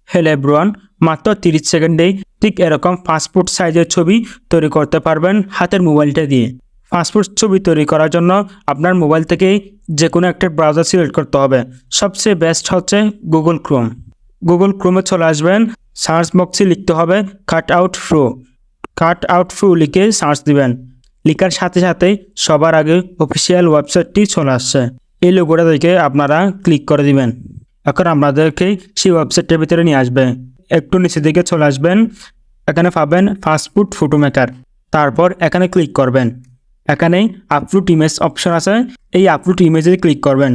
Hello everyone, মাত্র 30 সেকেন্ডেই ঠিক এরকম পাসপোর্ট সাইজের ছবি তৈরি করতে পারবেন হাতের মোবাইলটা দিয়ে। পাসপোর্ট ছবি তৈরি করার জন্য আপনার মোবাইল থেকেই যে কোনো একটা ব্রাউজার সিলেক্ট করতে হবে। সবচেয়ে বেস্ট হচ্ছে গুগল ক্রোম। গুগল ক্রোমে চলে আসবেন, সার্চ বক্সে লিখতে হবে কাট আউট ফ্রো লিখে সার্চ দিবেন। লেখার সাথে সাথেই সবার আগে অফিসিয়াল ওয়েবসাইটটি চলে আসছে। এই লোগোটা দেখে আপনারা ক্লিক করে দিবেন। এখন আপনাদেরকে সেই ওয়েবসাইটের ভিতরে নিয়ে আসবে। একটু নিচের দিকে চলে আসবেন, এখানে পাবেন পাসপোর্ট ফটো মেকার। তারপর এখানে ক্লিক করবেন। এখানে আপলোড ইমেজ অপশন আছে, এই আপলোড ইমেজে ক্লিক করবেন।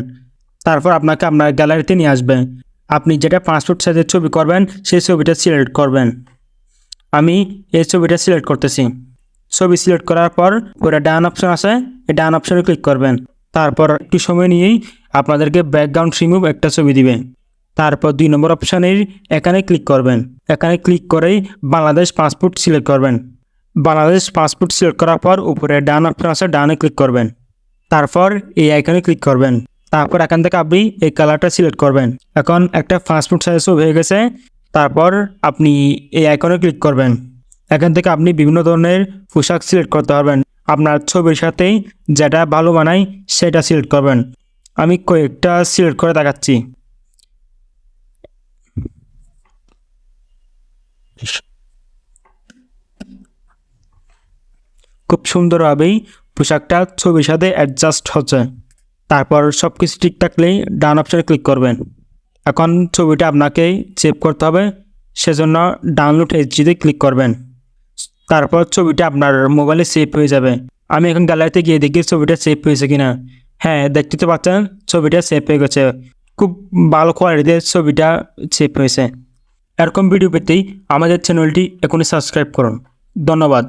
তারপর আপনাকে আপনার গ্যালারিতে নিয়ে আসবে। আপনি যেটা পাসপোর্ট সাইজের ছবি করবেন সেই ছবিটা সিলেক্ট করবেন। আমি এই ছবিটা সিলেক্ট করতেছি। ছবি সিলেক্ট করার পর পুরো ডান অপশন আছে, এই ডান অপশনে ক্লিক করবেন। তারপর একটু সময় নিয়েই আপনাদেরকে ব্যাকগ্রাউন্ড রিমুভ একটা ছবি দিবে। তারপর 2 নম্বর অপশানের এখানে ক্লিক করবেন। এখানে ক্লিক করেই বাংলাদেশ পাসপোর্ট সিলেক্ট করবেন। বাংলাদেশ পাসপোর্ট সিলেক্ট করার পর উপরে ডান অপশন আছে, ডানে ক্লিক করবেন। তারপর এই আইকনে ক্লিক করবেন। তারপর এখান থেকে আপনি এই কালারটা সিলেক্ট করবেন। এখন একটা পাসপোর্ট সাইজ ছবি হয়ে গেছে। তারপর আপনি এই আইকনে ক্লিক করবেন। এখান থেকে আপনি বিভিন্ন ধরনের পোশাক সিলেক্ট করতে পারবেন। আপনার ছবির সাথেই যেটা ভালো বানায় সেটা সিলেক্ট করবেন। আমি কয়েকটা সিলেক্ট করে দেখাচ্ছি। খুব সুন্দরভাবেই পোশাকটা ছবির সাথে অ্যাডজাস্ট হচ্ছে। তারপর সব কিছু ঠিক থাকলেই ডান অপশানে ক্লিক করবেন। এখন ছবিটা আপনাকে সেভ করতে হবে, সেজন্য ডাউনলোড এইচডিতে ক্লিক করবেন। তারপর ছবিটা আপনার মোবাইলে সেভ হয়ে যাবে। আমি এখন গ্যালারিতে গিয়ে দেখি ছবিটা সেভ হয়েছে কিনা। হ্যাঁ, দেখতে তো পাচ্ছেন ছবিটা সেভ হয়ে গেছে। খুব ভালো কোয়ালিটিতে ছবিটা সেভ হয়েছে। এরকম ভিডিও পেতেই আমাদের চ্যানেলটি এখনই সাবস্ক্রাইব করুন। ধন্যবাদ।